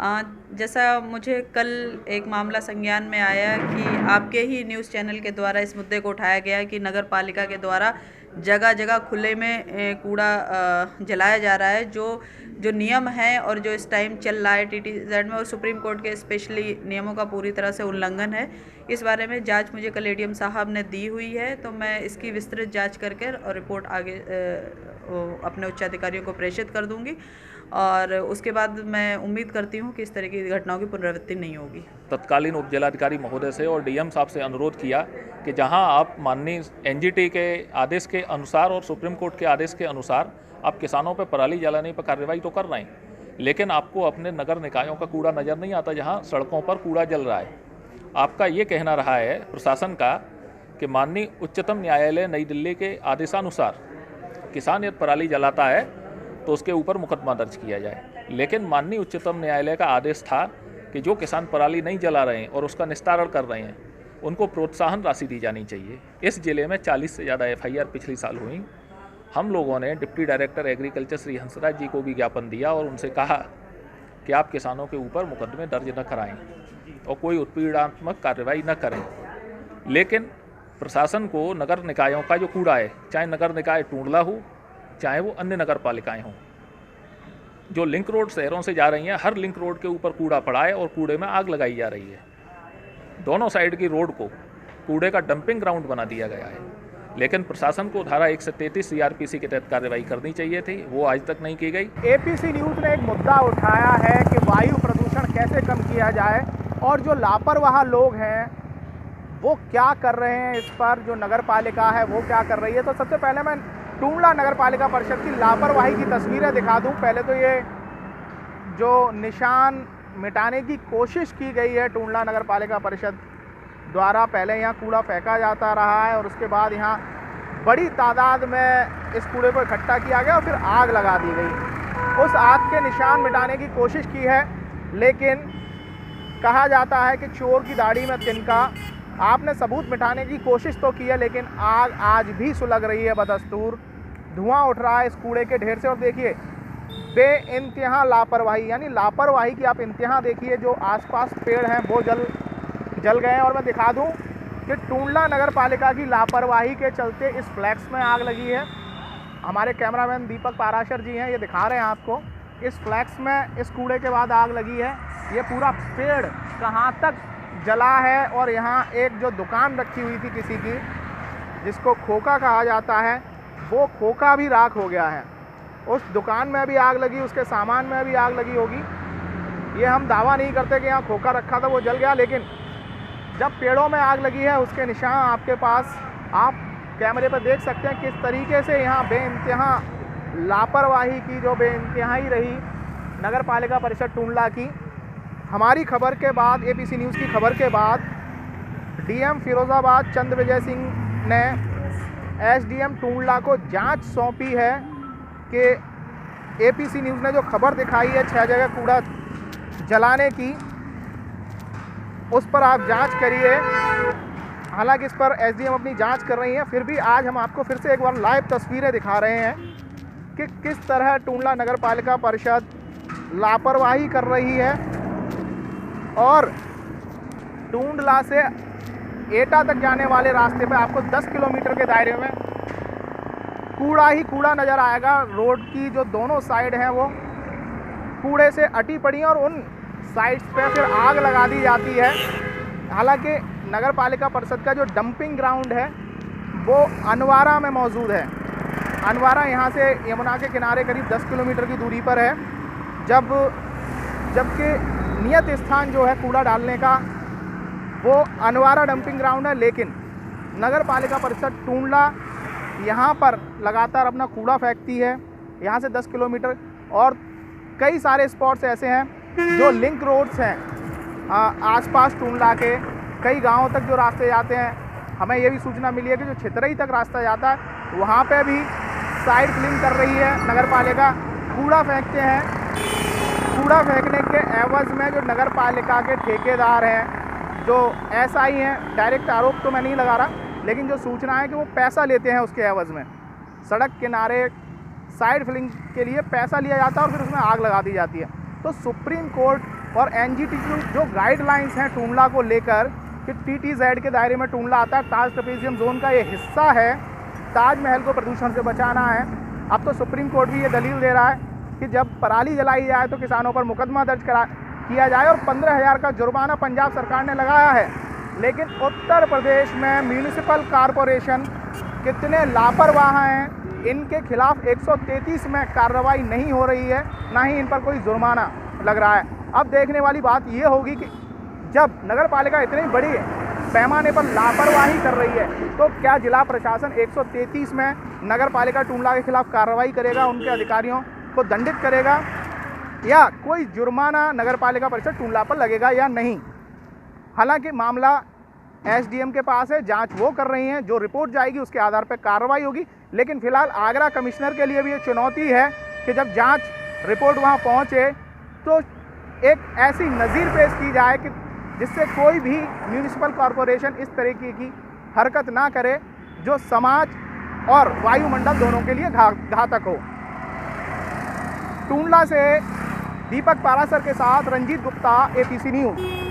जैसा मुझे कल एक मामला संज्ञान में आया कि आपके ही न्यूज़ चैनल के द्वारा इस मुद्दे को उठाया गया कि नगर पालिका के द्वारा जगह जगह खुले में कूड़ा जलाया जा रहा है, जो जो नियम है और जो इस टाइम चल रहा है टीटीजेड में और सुप्रीम कोर्ट के स्पेशली नियमों का पूरी तरह से उल्लंघन है। इस बारे में जांच मुझे कल एडीएम साहब ने दी हुई है, तो मैं इसकी विस्तृत जांच करके और रिपोर्ट आगे अपने उच्चाधिकारियों को प्रेषित कर दूंगी और उसके बाद मैं उम्मीद करती हूँ कि इस तरह की घटनाओं की पुनरावृत्ति नहीं होगी। तत्कालीन उप जिलाधिकारी महोदय से और डीएम साहब से अनुरोध किया कि जहां आप माननीय एनजीटी के आदेश के अनुसार और सुप्रीम कोर्ट के आदेश के अनुसार आप किसानों पर पराली जलाने पर कार्रवाई तो कर रहे हैं, लेकिन आपको अपने नगर निकायों का कूड़ा नज़र नहीं आता जहां सड़कों पर कूड़ा जल रहा है। आपका ये कहना रहा है प्रशासन का कि माननीय उच्चतम न्यायालय नई दिल्ली के आदेशानुसार किसान यदि पराली जलाता है तो उसके ऊपर मुकदमा दर्ज किया जाए, लेकिन माननीय उच्चतम न्यायालय का आदेश था कि जो किसान पराली नहीं जला रहे हैं और उसका निस्तारण कर रहे हैं उनको प्रोत्साहन राशि दी जानी चाहिए। इस जिले में 40 से ज़्यादा एफआईआर पिछले साल हुई। हम लोगों ने deputy director agriculture Shri Hansraj ji को भी ज्ञापन दिया और उनसे कहा कि आप किसानों के ऊपर मुकदमे दर्ज न कराएं और कोई उत्पीड़नात्मक कार्रवाई न करें, लेकिन प्रशासन को नगर निकायों का जो कूड़ा है, चाहे नगर निकाय टूंडला हो चाहे वो अन्य नगर पालिकाएँ हों, जो लिंक रोड शहरों से जा रही हैं, हर लिंक रोड के ऊपर कूड़ा पड़ा है और कूड़े में आग लगाई जा रही है। दोनों साइड की रोड को कूड़े का डंपिंग ग्राउंड बना दिया गया है, लेकिन प्रशासन को धारा 133 सीआरपीसी के तहत कार्रवाई करनी चाहिए थी, वो आज तक नहीं की गई। एपीसी न्यूज़ ने एक मुद्दा उठाया है कि वायु प्रदूषण कैसे कम किया जाए और जो लापरवाह लोग हैं वो क्या कर रहे हैं, इस पर जो नगर पालिका है वो क्या कर रही है। तो सबसे पहले मैं टूंडला नगर पालिका परिषद की लापरवाही की तस्वीरें दिखा दूं। पहले तो ये जो निशान मिटाने की कोशिश की गई है टूंडला नगर पालिका परिषद द्वारा, पहले यहाँ कूड़ा फेंका जाता रहा है और उसके बाद यहाँ बड़ी तादाद में इस कूड़े को इकट्ठा किया गया और फिर आग लगा दी गई। उस आग के निशान मिटाने की कोशिश की है, लेकिन कहा जाता है कि चोर की दाढ़ी में तिनका। आपने सबूत मिटाने की कोशिश तो की है, लेकिन आग आज भी सुलग रही है बदस्तूर। धुआं उठ रहा है इस कूड़े के ढेर से और देखिए बेइंतहा लापरवाही, यानी लापरवाही की आप इंतहा देखिए। जो आसपास पेड़ हैं वो जल गए हैं और मैं दिखा दूं कि टूंडला नगर पालिका की लापरवाही के चलते इस फ्लैक्स में आग लगी है। हमारे कैमरामैन दीपक पाराशर जी हैं, ये दिखा रहे हैं आपको। इस फ्लैक्स में इस कूड़े के बाद आग लगी है। ये पूरा पेड़ कहाँ तक जला है और यहाँ एक जो दुकान रखी हुई थी किसी की, जिसको खोखा कहा जाता है, वो खोखा भी राख हो गया है। उस दुकान में भी आग लगी, उसके सामान में भी आग लगी होगी। ये हम दावा नहीं करते कि यहाँ खोखा रखा था वो जल गया, लेकिन जब पेड़ों में आग लगी है उसके निशान आपके पास आप कैमरे पर देख सकते हैं किस तरीके से यहाँ बेइंतहा लापरवाही की जो बेइंतहाई रही नगर पालिका परिषद टूंडला की। हमारी खबर के बाद, एपीसी न्यूज़ की खबर के बाद, डीएम फिरोजाबाद चंद्र विजय सिंह ने एसडीएम टूंडला को जांच सौंपी है कि एपीसी न्यूज़ ने जो खबर दिखाई है 6 जगह कूड़ा जलाने की, उस पर आप जांच करिए। हालांकि इस पर एसडीएम अपनी जांच कर रही हैं, फिर भी आज हम आपको फिर से एक बार लाइव तस्वीरें दिखा रहे हैं कि किस तरह टूंडला नगर पालिका परिषद लापरवाही कर रही है और टूंडला से एटा तक जाने वाले रास्ते पे आपको 10 किलोमीटर के दायरे में कूड़ा ही कूड़ा नज़र आएगा। रोड की जो दोनों साइड हैं वो कूड़े से अटी पड़ी हैं और उन साइड्स पे फिर आग लगा दी जाती है। हालांकि नगर पालिका परिषद का जो डंपिंग ग्राउंड है वो अनवारा में मौजूद है। अनवारा यहाँ से यमुना के किनारे करीब 10 किलोमीटर की दूरी पर है, जबकि नियत स्थान जो है कूड़ा डालने का वो अनवारा डंपिंग ग्राउंड है। लेकिन नगर पालिका परिषद टूंडला यहाँ पर लगातार अपना कूड़ा फेंकती है। यहाँ से 10 किलोमीटर और कई सारे स्पॉट्स ऐसे हैं जो लिंक रोड्स हैं आसपास टूंडला के कई गांवों तक जो रास्ते जाते हैं। हमें ये भी सूचना मिली है कि जो छितरई तक रास्ता जाता है वहाँ पे भी साइड फिलिंग कर रही है नगर पालिका, कूड़ा फेंकते हैं। कूड़ा फेंकने के एवज में जो नगर पालिका के ठेकेदार हैं, जो एसआई हैं, डायरेक्ट आरोप तो मैं नहीं लगा रहा, लेकिन जो सूचना है कि वो पैसा लेते हैं उसके एवज में। सड़क किनारे साइड फिलिंग के लिए पैसा लिया जाता है और फिर उसमें आग लगा दी जाती है। तो सुप्रीम कोर्ट और एनजीटी की जो गाइडलाइंस हैं टूंडला को लेकर कि टीटीजेड के दायरे में टूंडला आता है, ताज ट्रेपेजियम जोन का ये हिस्सा है, ताजमहल को प्रदूषण से बचाना है। अब तो सुप्रीम कोर्ट भी ये दलील दे रहा है कि जब पराली जलाई जाए तो किसानों पर मुकदमा दर्ज किया जाए और 15,000 का जुर्माना पंजाब सरकार ने लगाया है। लेकिन उत्तर प्रदेश में म्यूनिसिपल कॉरपोरेशन कितने लापरवाह हैं, इनके खिलाफ 133 में कार्रवाई नहीं हो रही है, ना ही इन पर कोई जुर्माना लग रहा है। अब देखने वाली बात ये होगी कि जब नगर पालिका इतनी बड़ी पैमाने पर लापरवाही कर रही है तो क्या जिला प्रशासन 133 में नगर पालिका टूंडला के खिलाफ कार्रवाई करेगा, उनके अधिकारियों को दंडित करेगा, या कोई जुर्माना नगर पालिका परिषद टूंडला पर लगेगा या नहीं। हालांकि मामला एसडीएम के पास है, जांच वो कर रही हैं, जो रिपोर्ट जाएगी उसके आधार पर कार्रवाई होगी। लेकिन फिलहाल आगरा कमिश्नर के लिए भी ये चुनौती है कि जब जांच रिपोर्ट वहां पहुंचे तो एक ऐसी नज़ीर पेश की जाए कि जिससे कोई भी म्यूनिसिपल कॉरपोरेशन इस तरीके की हरकत ना करे जो समाज और वायुमंडल दोनों के लिए घातक हो। टूंडला से दीपक पारासर के साथ रंजीत गुप्ता, एपीसी न्यूज़।